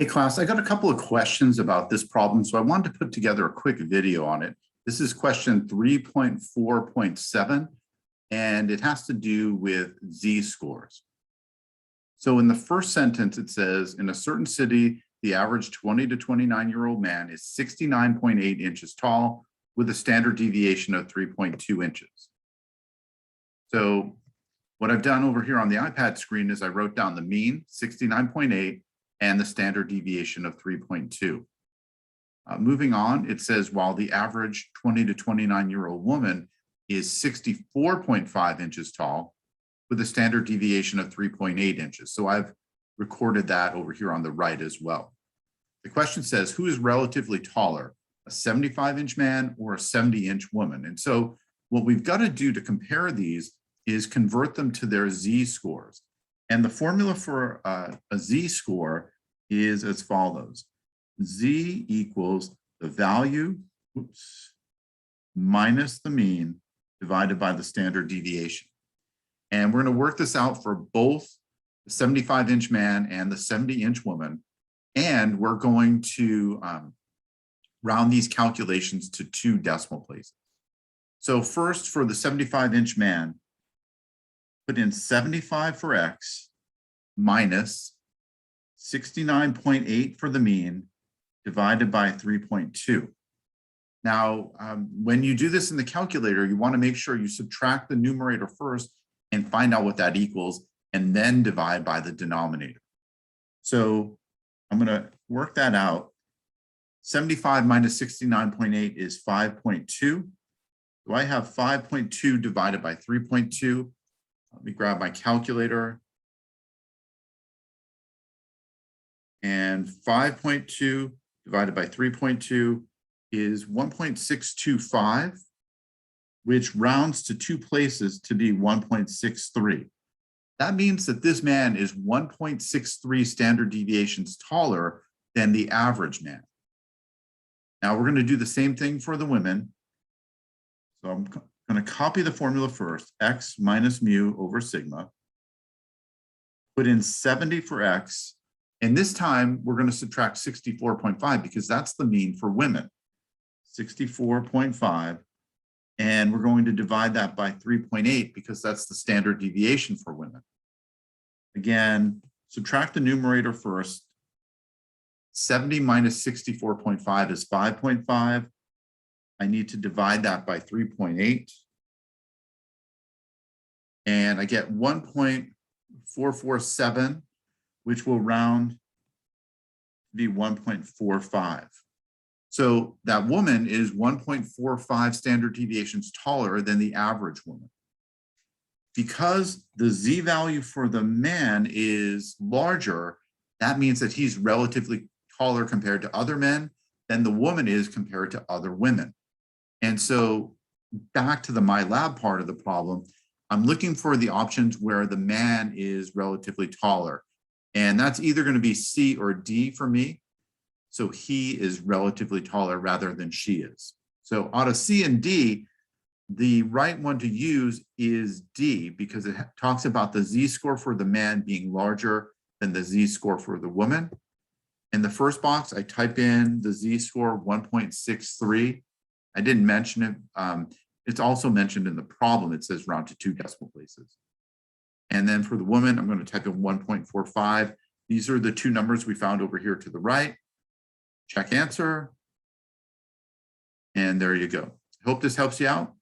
Hey class, I got a couple of questions about this problem, so I wanted to put together a quick video on it. This is question 3.4.7, and it has to do with z-scores. So in the first sentence, it says, in a certain city, the average 20 to 29-year-old man is 69.8 inches tall with a standard deviation of 3.2 inches. So what I've done over here on the iPad screen is I wrote down the mean, 69.8, and the standard deviation of 3.2. Moving on, it says while the average 20 to 29-year-old woman is 64.5 inches tall with a standard deviation of 3.8 inches. So I've recorded that over here on the right as well. The question says, who is relatively taller, a 75-inch man or a 70-inch woman? And so what we've got to do to compare these is convert them to their z-scores. And the formula for a z-score is as follows. Z equals the value minus the mean divided by the standard deviation. And we're going to work this out for both the 75-inch man and the 70-inch woman. And we're going to round these calculations to 2 decimal places. So first, for the 75-inch man, put in 75 for X minus 69.8 for the mean divided by 3.2. Now, when you do this in the calculator, you want to make sure you subtract the numerator first and find out what that equals, and then divide by the denominator. So I'm going to work that out. 75 minus 69.8 is 5.2. So I have 5.2 divided by 3.2. Let me grab my calculator. And 5.2 divided by 3.2 is 1.625, which rounds to 2 places to be 1.63. That means that this man is 1.63 standard deviations taller than the average man. Now we're going to do the same thing for the women. So I'm going to copy the formula first, X minus mu over sigma. Put in 70 for X. And this time we're going to subtract 64.5 because that's the mean for women, 64.5. And we're going to divide that by 3.8 because that's the standard deviation for women. Again, subtract the numerator first. 70 minus 64.5 is 5.5. I need to divide that by 3.8. And I get 1.447, which will round to be 1.45. So that woman is 1.45 standard deviations taller than the average woman. Because the Z value for the man is larger, that means that he's relatively taller compared to other men than the woman is compared to other women. And so back to the MyLab part of the problem, I'm looking for the options where the man is relatively taller. And that's either going to be C or D for me. So he is relatively taller rather than she is. So out of C and D, the right one to use is D because it talks about the Z-score for the man being larger than the Z-score for the woman. In the first box, I type in the Z-score 1.63. I didn't mention it. It's also mentioned in the problem. It says round to 2 decimal places. And then for the woman, I'm going to type in 1.45. These are the 2 numbers we found over here to the right. Check answer. And there you go. I hope this helps you out.